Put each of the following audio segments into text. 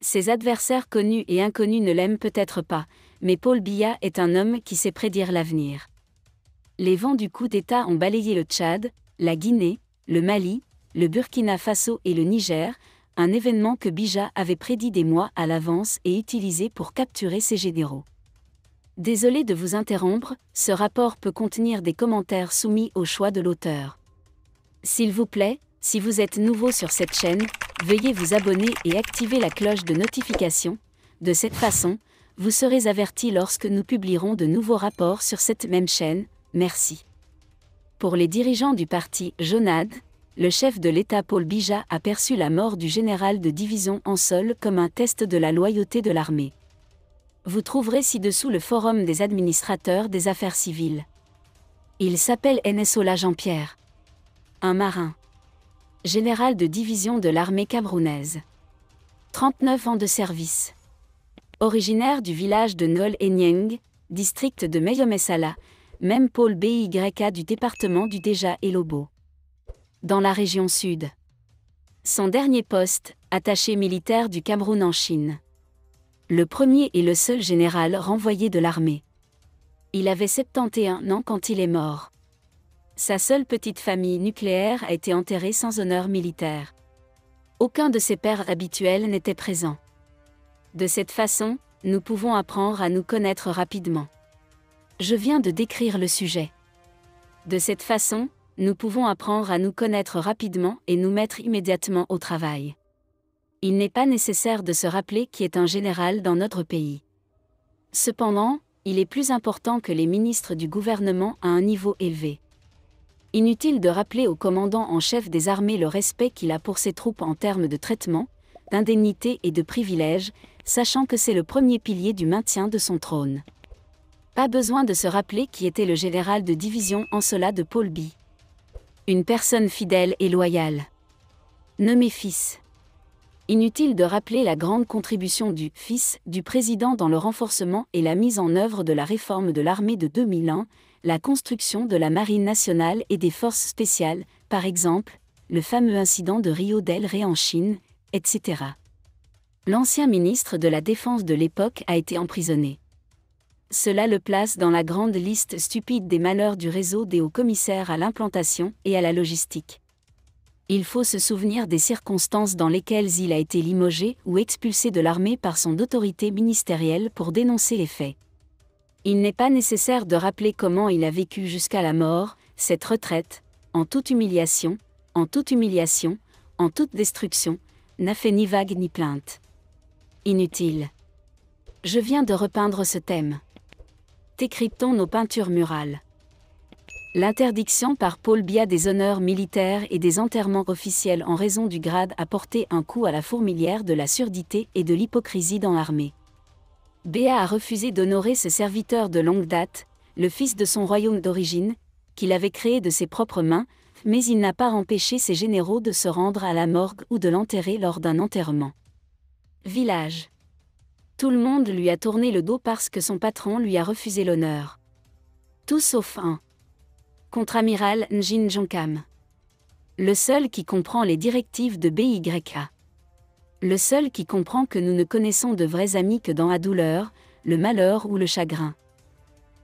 Ses adversaires connus et inconnus ne l'aiment peut-être pas, mais Paul Biya est un homme qui sait prédire l'avenir. Les vents du coup d'État ont balayé le Tchad, la Guinée, le Mali, le Burkina Faso et le Niger, un événement que Biya avait prédit des mois à l'avance et utilisé pour capturer ses généraux. Désolé de vous interrompre, ce rapport peut contenir des commentaires soumis au choix de l'auteur. S'il vous plaît, si vous êtes nouveau sur cette chaîne, veuillez vous abonner et activer la cloche de notification. De cette façon, vous serez averti lorsque nous publierons de nouveaux rapports sur cette même chaîne. Merci. Pour les dirigeants du parti JONAD, le chef de l'État Paul Biya a perçu la mort du général de division Ansol comme un test de la loyauté de l'armée. Vous trouverez ci-dessous le forum des administrateurs des affaires civiles. Il s'appelle Nsola Jean-Pierre. Un marin. Général de division de l'armée camerounaise. 39 ans de service. Originaire du village de Nol-Enyeng, district de Meyomessala, même Paul Biya du département du Déja et Lobo. Dans la région sud. Son dernier poste, attaché militaire du Cameroun en Chine. Le premier et le seul général renvoyé de l'armée. Il avait 71 ans quand il est mort. Sa seule petite famille nucléaire a été enterrée sans honneur militaire. Aucun de ses pairs habituels n'était présent. De cette façon, nous pouvons apprendre à nous connaître rapidement. Je viens de décrire le sujet. De cette façon, nous pouvons apprendre à nous connaître rapidement et nous mettre immédiatement au travail. Il n'est pas nécessaire de se rappeler qui est un général dans notre pays. Cependant, il est plus important que les ministres du gouvernement à un niveau élevé. Inutile de rappeler au commandant en chef des armées le respect qu'il a pour ses troupes en termes de traitement, d'indemnité et de privilèges, sachant que c'est le premier pilier du maintien de son trône. Pas besoin de se rappeler qui était le général de division Ansola de Paul Biya. Une personne fidèle et loyale. Nommé fils. Inutile de rappeler la grande contribution du fils du président dans le renforcement et la mise en œuvre de la réforme de l'armée de 2001, la construction de la marine nationale et des forces spéciales, par exemple, le fameux incident de Rio del Rey en Chine, etc. L'ancien ministre de la Défense de l'époque a été emprisonné. Cela le place dans la grande liste stupide des malheurs du réseau des hauts commissaires à l'implantation et à la logistique. Il faut se souvenir des circonstances dans lesquelles il a été limogé ou expulsé de l'armée par son autorité ministérielle pour dénoncer les faits. Il n'est pas nécessaire de rappeler comment il a vécu jusqu'à la mort, cette retraite, en toute humiliation, en toute destruction, n'a fait ni vague ni plainte. Inutile. Je viens de repeindre ce thème. Décryptons nos peintures murales. L'interdiction par Paul Biya des honneurs militaires et des enterrements officiels en raison du grade a porté un coup à la fourmilière de la surdité et de l'hypocrisie dans l'armée. Biya a refusé d'honorer ce serviteur de longue date, le fils de son royaume d'origine, qu'il avait créé de ses propres mains, mais il n'a pas empêché ses généraux de se rendre à la morgue ou de l'enterrer lors d'un enterrement. Village. Tout le monde lui a tourné le dos parce que son patron lui a refusé l'honneur. Tout sauf un. Contre-amiral Njin Jonkam. Le seul qui comprend les directives de BYA. Le seul qui comprend que nous ne connaissons de vrais amis que dans la douleur, le malheur ou le chagrin.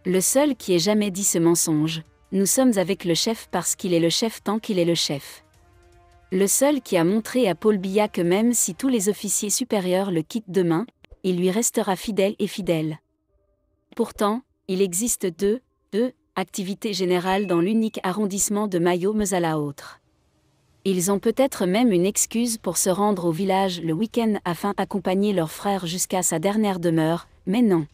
Le seul qui ait jamais dit ce mensonge, nous sommes avec le chef parce qu'il est le chef tant qu'il est le chef. Le seul qui a montré à Paul Biya que même si tous les officiers supérieurs le quittent demain, il lui restera fidèle et fidèle. Pourtant, il existe deux activités générales dans l'unique arrondissement de Mayo-Mezala autre. Ils ont peut-être même une excuse pour se rendre au village le week-end afin d'accompagner leur frère jusqu'à sa dernière demeure, mais non.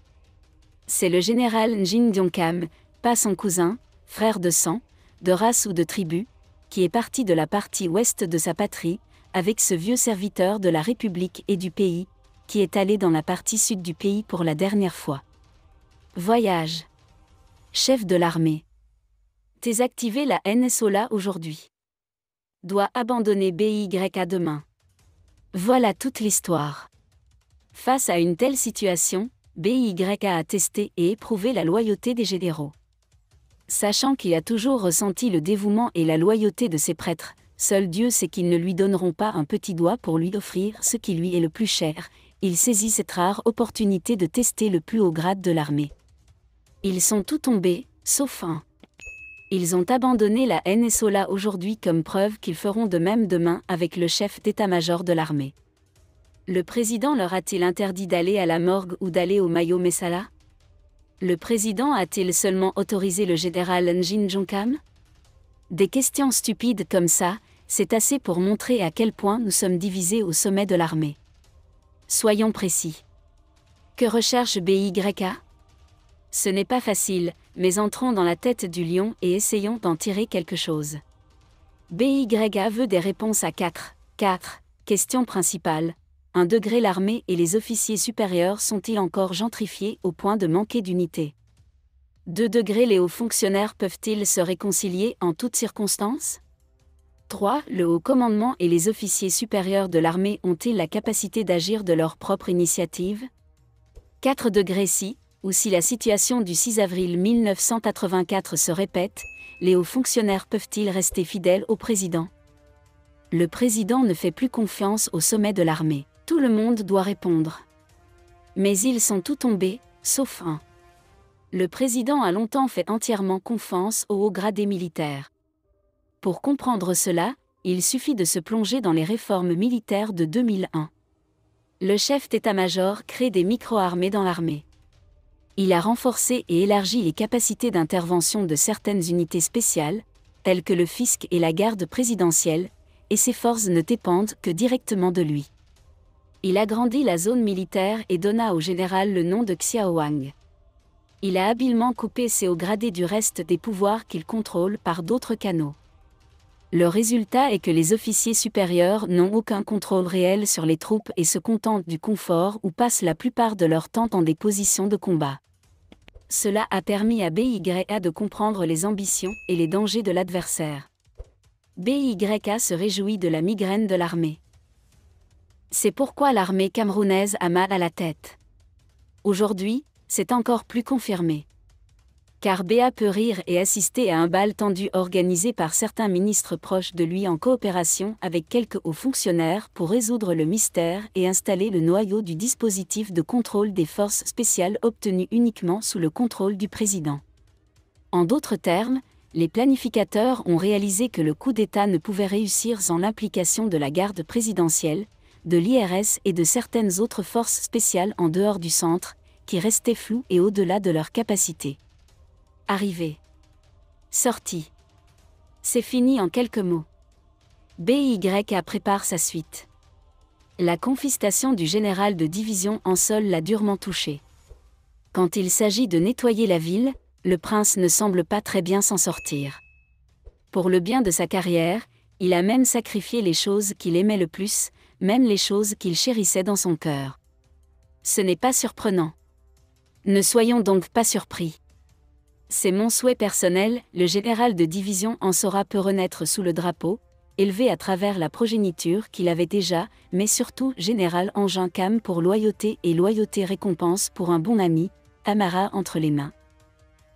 C'est le général Njin Jonkam, pas son cousin, frère de sang, de race ou de tribu, qui est parti de la partie ouest de sa patrie, avec ce vieux serviteur de la République et du pays, qui est allé dans la partie sud du pays pour la dernière fois. Voyage. Chef de l'armée. Désactiver la NSOLA aujourd'hui. Doit abandonner BYA demain. Voilà toute l'histoire. Face à une telle situation, BYA a testé et éprouvé la loyauté des généraux. Sachant qu'il a toujours ressenti le dévouement et la loyauté de ses prêtres, Seul Dieu sait qu'ils ne lui donneront pas un petit doigt pour lui offrir ce qui lui est le plus cher. Il saisit cette rare opportunité de tester le plus haut grade de l'armée. Ils sont tous tombés, sauf un. Ils ont abandonné la NSOLA aujourd'hui comme preuve qu'ils feront de même demain avec le chef d'état-major de l'armée. Le président leur a-t-il interdit d'aller à la morgue ou d'aller au Mayo Messala? Le président a-t-il seulement autorisé le général Njin Jonkam? Des questions stupides comme ça, c'est assez pour montrer à quel point nous sommes divisés au sommet de l'armée. Soyons précis. Que recherche BYK? Ce n'est pas facile, mais entrons dans la tête du lion et essayons d'en tirer quelque chose. BYK veut des réponses à 4 questions principales. 1 degré. L'armée et les officiers supérieurs sont-ils encore gentrifiés au point de manquer d'unité? 2 degrés. Les hauts fonctionnaires peuvent-ils se réconcilier en toutes circonstances? 3. Le haut commandement et les officiers supérieurs de l'armée ont-ils la capacité d'agir de leur propre initiative? 4 degrés. Si, ou si la situation du 6 avril 1984 se répète, les hauts fonctionnaires peuvent-ils rester fidèles au président? Le président ne fait plus confiance au sommet de l'armée. Tout le monde doit répondre. Mais ils sont tous tombés, sauf un. Le président a longtemps fait entièrement confiance aux hauts gradés militaires. Pour comprendre cela, il suffit de se plonger dans les réformes militaires de 2001. Le chef d'état-major crée des micro-armées dans l'armée. Il a renforcé et élargi les capacités d'intervention de certaines unités spéciales, telles que le fisc et la garde présidentielle, et ses forces ne dépendent que directement de lui. Il agrandit la zone militaire et donna au général le nom de Xiaowang. Il a habilement coupé ses hauts gradés du reste des pouvoirs qu'il contrôle par d'autres canaux. Le résultat est que les officiers supérieurs n'ont aucun contrôle réel sur les troupes et se contentent du confort ou passent la plupart de leur temps dans des positions de combat. Cela a permis à BYK de comprendre les ambitions et les dangers de l'adversaire. BYK se réjouit de la migraine de l'armée. C'est pourquoi l'armée camerounaise a mal à la tête. Aujourd'hui, c'est encore plus confirmé. Car BA peut rire et assister à un bal tendu organisé par certains ministres proches de lui en coopération avec quelques hauts fonctionnaires pour résoudre le mystère et installer le noyau du dispositif de contrôle des forces spéciales obtenu uniquement sous le contrôle du président. En d'autres termes, les planificateurs ont réalisé que le coup d'État ne pouvait réussir sans l'implication de la garde présidentielle, de l'IRS et de certaines autres forces spéciales en dehors du centre, qui restaient floues et au-delà de leurs capacités. Arrivée. Sortie. C'est fini en quelques mots. BYK prépare sa suite. La confiscation du général de division en sol l'a durement touché. Quand il s'agit de nettoyer la ville, le prince ne semble pas très bien s'en sortir. Pour le bien de sa carrière, il a même sacrifié les choses qu'il aimait le plus, même les choses qu'il chérissait dans son cœur. Ce n'est pas surprenant. Ne soyons donc pas surpris. C'est mon souhait personnel, le général de division en saura peut renaître sous le drapeau, élevé à travers la progéniture qu'il avait déjà, mais surtout général Njin Kam pour loyauté et loyauté récompense pour un bon ami, Amara entre les mains.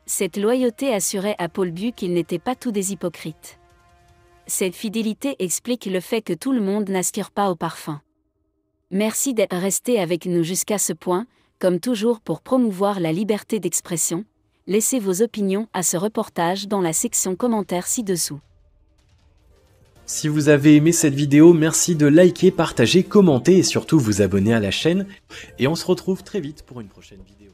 Cette loyauté assurait à Paul Bu qu'il n'était pas tout des hypocrites. Cette fidélité explique le fait que tout le monde n'aspire pas au parfum. Merci d'être resté avec nous jusqu'à ce point, comme toujours pour promouvoir la liberté d'expression. Laissez vos opinions à ce reportage dans la section commentaires ci-dessous. Si vous avez aimé cette vidéo, merci de liker, partager, commenter et surtout vous abonner à la chaîne. Et on se retrouve très vite pour une prochaine vidéo.